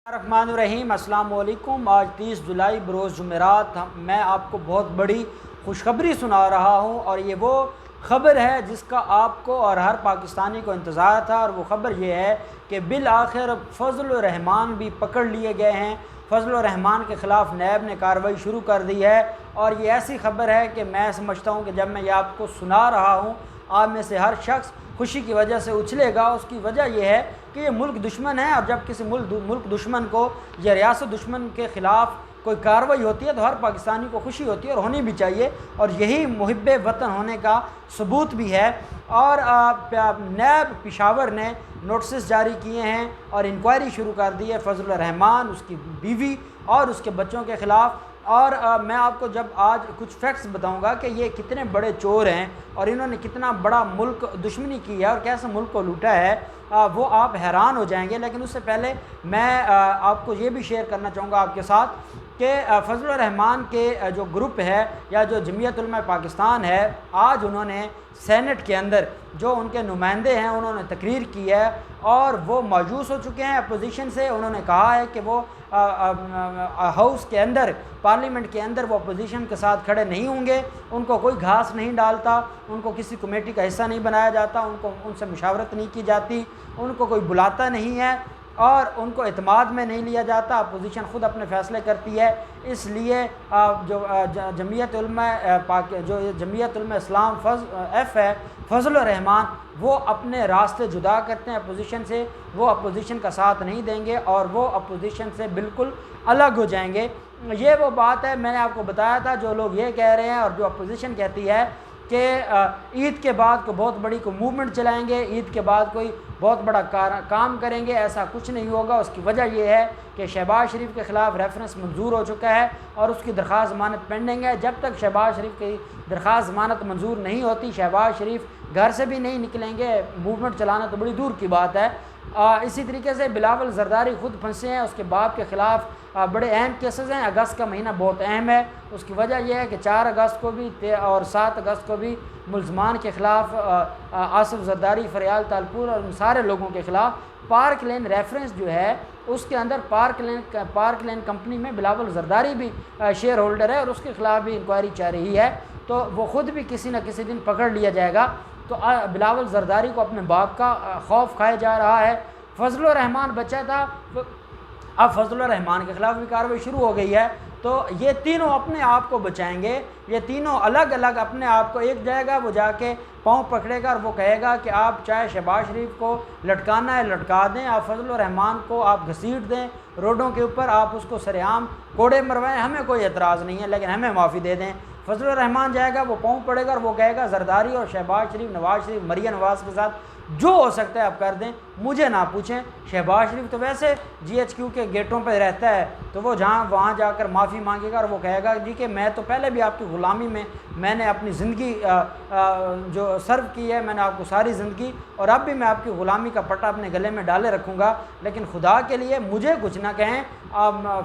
الرحمن السلام علیکم۔ آج 30 جولائی بروز جمعرات میں آپ کو بہت بڑی خوشخبری سنا رہا ہوں، اور یہ وہ خبر ہے جس کا آپ کو اور ہر پاکستانی کو انتظار تھا، اور وہ خبر یہ ہے کہ بالآخر فضل الرحمان بھی پکڑ لیے گئے ہیں۔ فضل الرحمان کے خلاف نیب نے کارروائی شروع کر دی ہے، اور یہ ایسی خبر ہے کہ میں سمجھتا ہوں کہ جب میں یہ آپ کو سنا رہا ہوں، آپ میں سے ہر شخص خوشی کی وجہ سے اچھلے گا۔ اس کی وجہ یہ ہے کہ یہ ملک دشمن ہے، اور جب کسی ملک دشمن کو یا ریاست دشمن کے خلاف کوئی کارروائی ہوتی ہے تو ہر پاکستانی کو خوشی ہوتی ہے، اور ہونی بھی چاہیے، اور یہی محب وطن ہونے کا ثبوت بھی ہے۔ اور نیب پشاور نے نوٹسز جاری کیے ہیں اور انکوائری شروع کر دی ہے فضل الرحمان، اس کی بیوی اور اس کے بچوں کے خلاف۔ اور میں آپ کو جب آج کچھ فیکٹس بتاؤں گا کہ یہ کتنے بڑے چور ہیں اور انہوں نے کتنا بڑا ملک دشمنی کی ہے اور کیسے ملک کو لوٹا ہے، وہ آپ حیران ہو جائیں گے۔ لیکن اس سے پہلے میں آپ کو یہ بھی شیئر کرنا چاہوں گا آپ کے ساتھ کہ فضل الرحمان کے جو گروپ ہے یا جو جمعیت علماء پاکستان ہے، آج انہوں نے سینٹ کے اندر جو ان کے نمائندے ہیں انہوں نے تقریر کی ہے، اور وہ مایوس ہو چکے ہیں اپوزیشن سے۔ انہوں نے کہا ہے کہ وہ ہاؤس کے اندر، پارلیمنٹ کے اندر وہ اپوزیشن کے ساتھ کھڑے نہیں ہوں گے، ان کو کوئی گھاس نہیں ڈالتا، ان کو کسی کمیٹی کا حصہ نہیں بنایا جاتا، ان سے مشاورت نہیں کی جاتی، ان کو کوئی بلاتا نہیں ہے، اور ان کو اعتماد میں نہیں لیا جاتا۔ اپوزیشن خود اپنے فیصلے کرتی ہے۔ اس لیے جو جمعیت علماء اسلام ایف ہے، فضل الرحمان، وہ اپنے راستے جدا کرتے ہیں اپوزیشن سے، وہ اپوزیشن کا ساتھ نہیں دیں گے اور وہ اپوزیشن سے بالکل الگ ہو جائیں گے۔ یہ وہ بات ہے میں نے آپ کو بتایا تھا، جو لوگ یہ کہہ رہے ہیں اور جو اپوزیشن کہتی ہے کہ عید کے بعد کو بہت بڑی کو موومنٹ چلائیں گے، عید کے بعد کوئی بہت بڑا کام کریں گے، ایسا کچھ نہیں ہوگا۔ اس کی وجہ یہ ہے کہ شہباز شریف کے خلاف ریفرنس منظور ہو چکا ہے اور اس کی درخواست ضمانت پینڈنگ ہے۔ جب تک شہباز شریف کی درخواست ضمانت منظور نہیں ہوتی، شہباز شریف گھر سے بھی نہیں نکلیں گے، موومنٹ چلانا تو بڑی دور کی بات ہے۔ اسی طریقے سے بلاول زرداری خود پھنسے ہیں، اس کے باپ کے خلاف بڑے اہم کیسز ہیں۔ اگست کا مہینہ بہت اہم ہے، اس کی وجہ یہ ہے کہ 4 اگست کو بھی اور 7 اگست کو بھی ملزمان کے خلاف، آصف زرداری، فریال تالپور اور ان سارے لوگوں کے خلاف پارک لین ریفرنس جو ہے، اس کے اندر پارک لین کمپنی میں بلاول زرداری بھی شیئر ہولڈر ہے، اور اس کے خلاف بھی انکوائری چل رہی ہے، تو وہ خود بھی کسی نہ کسی دن پکڑ لیا جائے گا۔ تو بلاول زرداری کو اپنے باپ کا خوف کھایا جا رہا ہے۔ فضل الرحمان بچہ تھا، اب فضل الرحمان کے خلاف بھی کارروائی شروع ہو گئی ہے، تو یہ تینوں اپنے آپ کو بچائیں گے، یہ تینوں الگ الگ اپنے آپ کو، ایک جائے گا وہ جا کے پاؤں پکڑے گا اور وہ کہے گا کہ آپ چاہے شہباز شریف کو لٹکانا ہے لٹکا دیں، آپ فضل الرحمان کو آپ گھسیٹ دیں روڈوں کے اوپر، آپ اس کو سر عام کوڑے مروائیں، ہمیں کوئی اعتراض نہیں ہے، لیکن ہمیں معافی دے دیں۔ فضل الرحمان جائے گا، وہ پاؤں پڑے گا اور وہ کہے گا زرداری اور شہباز شریف، نواز شریف، مریم نواز کے ساتھ جو ہو سکتا ہے آپ کر دیں، مجھے نہ پوچھیں۔ شہباز شریف تو ویسے جی ایچ کیو کے گیٹوں پہ رہتا ہے، تو وہ وہاں جا کر معافی مانگے گا اور وہ کہے گا جی کہ میں تو پہلے بھی آپ کی غلامی میں نے اپنی زندگی جو سرو کی ہے، میں نے آپ کو ساری زندگی، اور اب بھی میں آپ کی غلامی کا پٹا اپنے گلے میں ڈالے رکھوں گا، لیکن خدا کے لیے مجھے کچھ نہ کہیں۔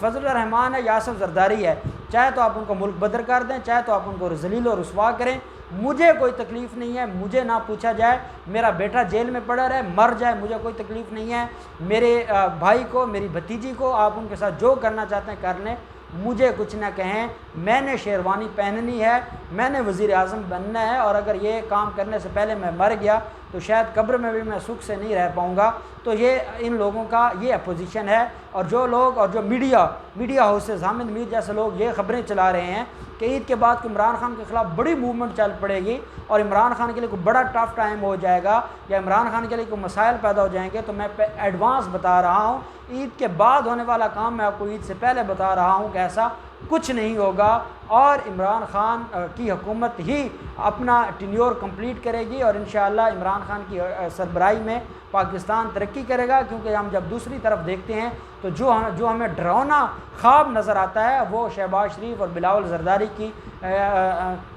فضل الرحمان ہے یا آصف زرداری ہے، چاہے تو آپ ان کو ملک بدر کر دیں، چاہے تو آپ ان کو ذلیل و رسوا کریں، مجھے کوئی تکلیف نہیں ہے، مجھے نہ پوچھا جائے۔ میرا بیٹا جیل میں پڑا رہے، مر جائے، مجھے کوئی تکلیف نہیں ہے۔ میرے بھائی کو، میری بھتیجی کو آپ ان کے ساتھ جو کرنا چاہتے ہیں کر لیں، مجھے کچھ نہ کہیں۔ میں نے شیروانی پہننی ہے، میں نے وزیر اعظم بننا ہے، اور اگر یہ کام کرنے سے پہلے میں مر گیا تو شاید قبر میں بھی میں سکھ سے نہیں رہ پاؤں گا۔ تو یہ ان لوگوں کا یہ اپوزیشن ہے، اور جو لوگ اور جو میڈیا ہاؤسز، حامد میر جیسے لوگ یہ خبریں چلا رہے ہیں کہ عید کے بعد عمران خان کے خلاف بڑی موومنٹ چل پڑے گی اور عمران خان کے لیے کوئی بڑا ٹف ٹائم ہو جائے گا یا عمران خان کے لیے کوئی مسائل پیدا ہو جائیں گے، تو میں ایڈوانس بتا رہا ہوں، عید کے بعد ہونے والا کام میں آپ کو عید سے پہلے بتا رہا ہوں کہ ایسا کچھ نہیں ہوگا، اور عمران خان کی حکومت ہی اپنا ٹینیور کمپلیٹ کرے گی، اور انشاءاللہ عمران خان کی سربراہی میں پاکستان ترقی کرے گا۔ کیونکہ ہم جب دوسری طرف دیکھتے ہیں تو جو ہمیں ڈراؤنا خواب نظر آتا ہے وہ شہباز شریف اور بلاول زرداری کی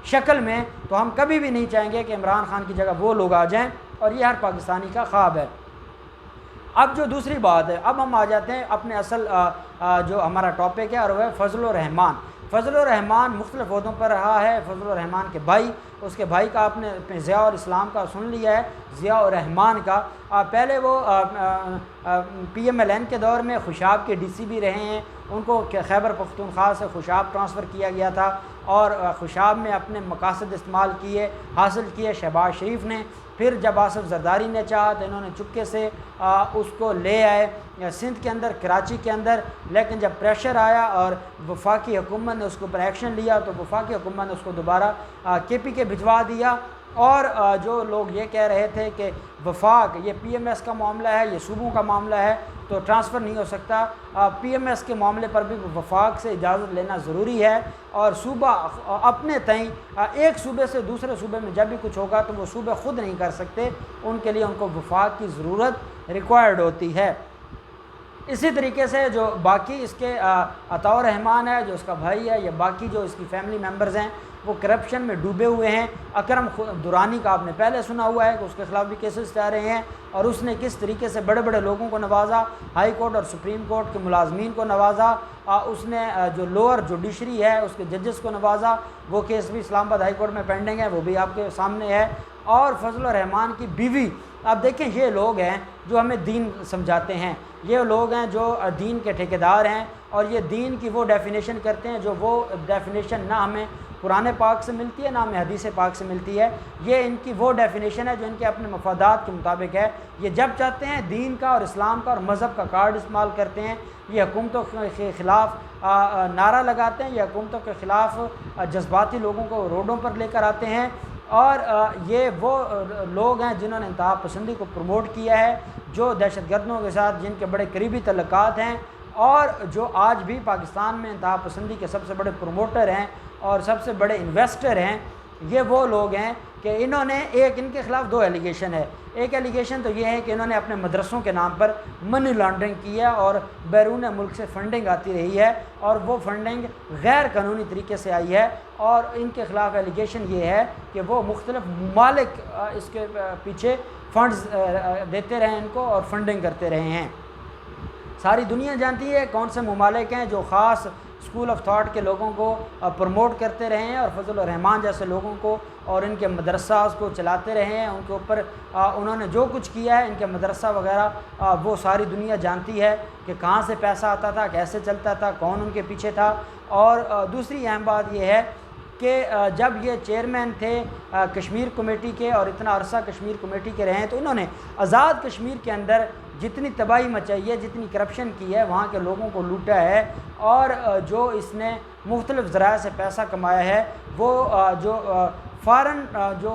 شکل میں، تو ہم کبھی بھی نہیں چاہیں گے کہ عمران خان کی جگہ وہ لوگ آ جائیں، اور یہ ہر پاکستانی کا خواب ہے۔ اب جو دوسری بات ہے، اب ہم آ جاتے ہیں اپنے اصل جو ہمارا ٹاپک ہے، اور وہ ہے فضل الرحمان۔ فضل الرحمان مختلف عہدوں پر رہا ہے. فضل الرحمان کے بھائی، اس کے بھائی کا آپ نے اپنے ضیاء الاسلام کا سن لیا ہے، ضیاء الرحمان کا. پہلے وہ PMLN کے دور میں خوشاب کے DC بھی رہے ہیں. ان کو خیبر پختونخوا سے خوشاب ٹرانسفر کیا گیا تھا اور خوشاب میں اپنے مقاصد استعمال کیے، حاصل کیے شہباز شریف نے. پھر جب آصف زرداری نے چاہا تو انہوں نے چپکے سے اس کو لے آئے سندھ کے اندر، کراچی کے اندر. لیکن جب پریشر آیا اور وفاقی حکومت نے اس کے اوپر ایکشن لیا تو وفاقی حکومت نے اس کو دوبارہ KPK بھجوا دیا. اور جو لوگ یہ کہہ رہے تھے کہ وفاق یہ PMS کا معاملہ ہے، یہ صوبوں کا معاملہ ہے تو ٹرانسفر نہیں ہو سکتا، PMS کے معاملے پر بھی وفاق سے اجازت لینا ضروری ہے. اور صوبہ اپنے تئیں ایک صوبے سے دوسرے صوبے میں جب بھی کچھ ہوگا تو وہ صوبے خود نہیں کر سکتے، ان کے لیے ان کو وفاق کی ضرورت ریکوائرڈ ہوتی ہے. اسی طریقے سے جو باقی اس کے عطاء الرحمان ہے، جو اس کا بھائی ہے، یا باقی جو اس کی فیملی ممبرز ہیں وہ کرپشن میں ڈوبے ہوئے ہیں. اکرم درانی کا آپ نے پہلے سنا ہوا ہے کہ اس کے خلاف بھی کیسز جا رہے ہیں، اور اس نے کس طریقے سے بڑے بڑے لوگوں کو نوازا، ہائی کورٹ اور سپریم کورٹ کے ملازمین کو نوازا. اس نے جو لوور جوڈیشری ہے اس کے ججز کو نوازا. وہ کیس بھی اسلام آباد ہائی کورٹ میں پینڈنگ ہے، وہ بھی آپ کے سامنے ہے. اور فضل الرحمان کی بیوی، آپ دیکھیں یہ لوگ ہیں جو ہمیں دین سمجھاتے ہیں، یہ لوگ ہیں جو دین کے ٹھیکیدار ہیں، اور یہ دین کی وہ ڈیفینیشن کرتے ہیں جو وہ ڈیفینیشن نہ ہمیں قرآن پاک سے ملتی ہے نہ ہمیں حدیث پاک سے ملتی ہے. یہ ان کی وہ ڈیفینیشن ہے جو ان کے اپنے مفادات کے مطابق ہے. یہ جب چاہتے ہیں دین کا اور اسلام کا اور مذہب کا کارڈ استعمال کرتے ہیں. یہ حکومتوں کے خلاف نعرہ لگاتے ہیں، یہ حکومتوں کے خلاف جذباتی لوگوں کو روڈوں پر لے کر آتے ہیں. اور یہ وہ لوگ ہیں جنہوں نے انتہا پسندی کو پروموٹ کیا ہے، جو دہشت گردوں کے ساتھ جن کے بڑے قریبی تعلقات ہیں، اور جو آج بھی پاکستان میں انتہا پسندی کے سب سے بڑے پروموٹر ہیں اور سب سے بڑے انویسٹر ہیں. یہ وہ لوگ ہیں کہ انہوں نے ان کے خلاف 2 ایلیگیشن ہے. ایک ایلیگیشن تو یہ ہے کہ انہوں نے اپنے مدرسوں کے نام پر منی لانڈرنگ کی ہے اور بیرون ملک سے فنڈنگ آتی رہی ہے، اور وہ فنڈنگ غیر قانونی طریقے سے آئی ہے. اور ان کے خلاف ایلیگیشن یہ ہے کہ وہ مختلف ممالک اس کے پیچھے فنڈز دیتے رہے ان کو اور فنڈنگ کرتے رہے ہیں. ساری دنیا جانتی ہے کون سے ممالک ہیں جو خاص اسکول آف تھاٹ کے لوگوں کو پروموٹ کرتے رہے ہیں، اور فضل الرحمان جیسے لوگوں کو اور ان کے مدرسہ کو چلاتے رہے ہیں. ان کے اوپر انہوں نے جو کچھ کیا ہے، ان کے مدرسہ وغیرہ وہ ساری دنیا جانتی ہے کہ کہاں سے پیسہ آتا تھا، کیسے چلتا تھا، کون ان کے پیچھے تھا. اور دوسری اہم بات یہ ہے کہ جب یہ چیئرمین تھے کشمیر کمیٹی کے اور اتنا عرصہ کشمیر کمیٹی کے رہے ہیں، تو انہوں نے آزاد کشمیر کے اندر جتنی تباہی مچائی ہے، جتنی کرپشن کی ہے، وہاں کے لوگوں کو لوٹا ہے. اور جو اس نے مختلف ذرائع سے پیسہ کمایا ہے، وہ جو فارن جو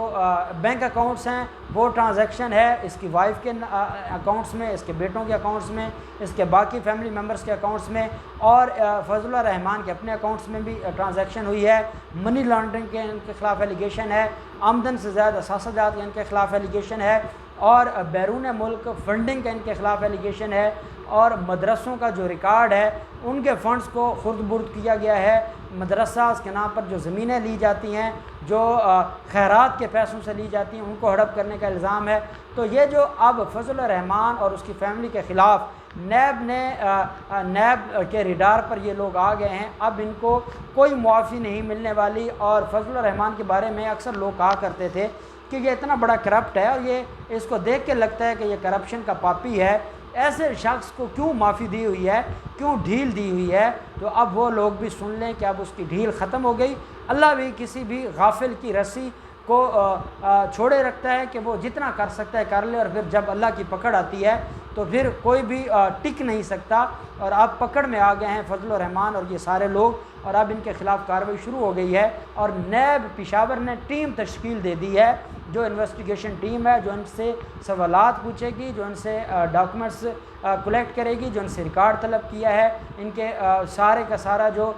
بینک اکاؤنٹس ہیں وہ ٹرانزیکشن ہے اس کی وائف کے اکاؤنٹس میں، اس کے بیٹوں کے اکاؤنٹس میں، اس کے باقی فیملی ممبرس کے اکاؤنٹس میں، اور فضل الرحمان کے اپنے اکاؤنٹس میں بھی ٹرانزیکشن ہوئی ہے. منی لانڈرنگ کے ان کے خلاف ایلیگیشن ہے، آمدن سے زیادہ اثاثہ جات کے ان کے خلاف ایلیگیشن ہے، اور بیرون ملک فنڈنگ کا ان کے خلاف ایلیگیشن ہے. اور مدرسوں کا جو ریکارڈ ہے ان کے فنڈز کو خرد برد کیا گیا ہے. مدرسہ کے نام پر جو زمینیں لی جاتی ہیں، جو خیرات کے پیسوں سے لی جاتی ہیں، ان کو ہڑپ کرنے کا الزام ہے. تو یہ جو اب فضل الرحمان اور اس کی فیملی کے خلاف نیب کے ریڈار پر یہ لوگ آ گئے ہیں، اب ان کو کوئی معافی نہیں ملنے والی. اور فضل الرحمان کے بارے میں اکثر لوگ کہا کرتے تھے کہ یہ اتنا بڑا کرپٹ ہے، اور یہ اس کو دیکھ کے لگتا ہے کہ یہ کرپشن کا پاپی ہے، ایسے شخص کو کیوں معافی دی ہوئی ہے، کیوں ڈھیل دی ہوئی ہے. تو اب وہ لوگ بھی سن لیں کہ اب اس کی ڈھیل ختم ہو گئی. اللہ بھی کسی بھی غافل کی رسی کو چھوڑے رکھتا ہے کہ وہ جتنا کر سکتا ہے کر لے، اور پھر جب اللہ کی پکڑ آتی ہے تو پھر کوئی بھی ٹک نہیں سکتا. اور اب پکڑ میں آ گئے ہیں فضل الرحمان اور یہ سارے لوگ، اور اب ان کے خلاف کارروائی شروع ہو گئی ہے. اور نیب پشاور نے ٹیم تشکیل دے دی ہے، جو انویسٹیگیشن ٹیم ہے، جو ان سے سوالات پوچھے گی، جو ان سے ڈاکومنٹس کلیکٹ کرے گی، جو ان سے ریکارڈ طلب کیا ہے. ان کے سارے کا سارا جو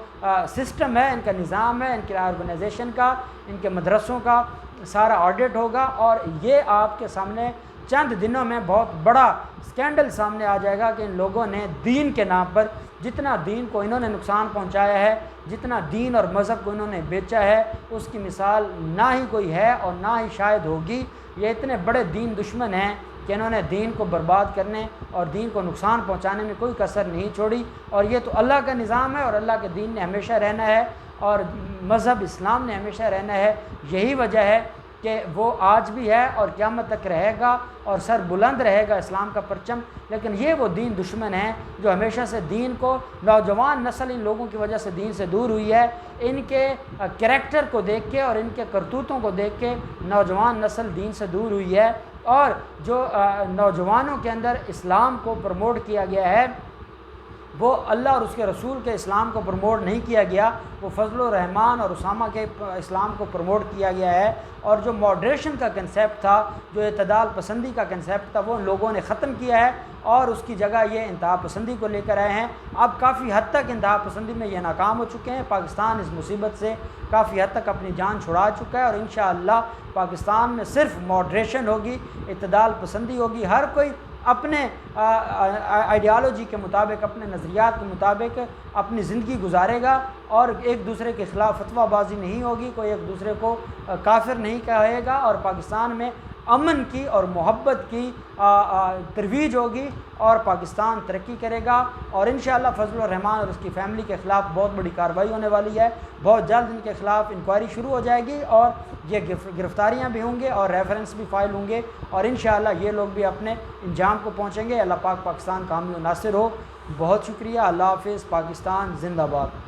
سسٹم ہے، ان کا نظام ہے، ان کے آرگنائزیشن کا، ان کے مدرسوں کا سارا آڈٹ ہوگا. اور یہ آپ کے سامنے چند دنوں میں بہت بڑا سکینڈل سامنے آ جائے گا کہ ان لوگوں نے دین کے نام پر جتنا دین کو انہوں نے نقصان پہنچایا ہے، جتنا دین اور مذہب کو انہوں نے بیچا ہے، اس کی مثال نہ ہی کوئی ہے اور نہ ہی شاید ہوگی. یہ اتنے بڑے دین دشمن ہیں کہ انہوں نے دین کو برباد کرنے اور دین کو نقصان پہنچانے میں کوئی کسر نہیں چھوڑی. اور یہ تو اللہ کا نظام ہے اور اللہ کے دین نے ہمیشہ رہنا ہے. اور مذہب اسلام نے ہمیشہ رہنا ہے۔ یہی وجہ ہے کہ وہ آج بھی ہے اور قیامت تک رہے گا اور سر بلند رہے گا اسلام کا پرچم۔ لیکن یہ وہ دین دشمن ہیں جو ہمیشہ سے دین کو، نوجوان نسل ان لوگوں کی وجہ سے دین سے دور ہوئی ہے، ان کے کریکٹر کو دیکھ کے اور ان کے کرتوتوں کو دیکھ کے نوجوان نسل دین سے دور ہوئی ہے، اور جو نوجوانوں کے اندر اسلام کو پروموٹ کیا گیا ہے وہ اللہ اور اس کے رسول کے اسلام کو پروموٹ نہیں کیا گیا، وہ فضل الرحمان اور اسامہ کے اسلام کو پروموٹ کیا گیا ہے۔ اور جو ماڈریشن کا کنسیپٹ تھا، جو اعتدال پسندی کا کنسیپٹ تھا، وہ ان لوگوں نے ختم کیا ہے اور اس کی جگہ یہ انتہا پسندی کو لے کر آئے ہیں۔ اب کافی حد تک انتہا پسندی میں یہ ناکام ہو چکے ہیں۔ پاکستان اس مصیبت سے کافی حد تک اپنی جان چھڑا چکا ہے، اور انشاءاللہ پاکستان میں صرف ماڈریشن ہوگی، اعتدال پسندی ہوگی، ہر کوئی اپنے آئیڈیالوجی کے مطابق، اپنے نظریات کے مطابق اپنی زندگی گزارے گا، اور ایک دوسرے کے خلاف فتویٰ بازی نہیں ہوگی، کوئی ایک دوسرے کو کافر نہیں کہے گا، اور پاکستان میں امن کی اور محبت کی ترویج ہوگی، اور پاکستان ترقی کرے گا۔ اور انشاءاللہ فضل الرحمان اور اس کی فیملی کے خلاف بہت بڑی کارروائی ہونے والی ہے، بہت جلد ان کے خلاف انکوائری شروع ہو جائے گی، اور یہ گرفتاریاں بھی ہوں گے اور ریفرنس بھی فائل ہوں گے، اور انشاءاللہ یہ لوگ بھی اپنے انجام کو پہنچیں گے۔ اللہ پاک پاکستان کا حامی و ناصر ہو۔ بہت شکریہ۔ اللہ حافظ۔ پاکستان زندہ باد۔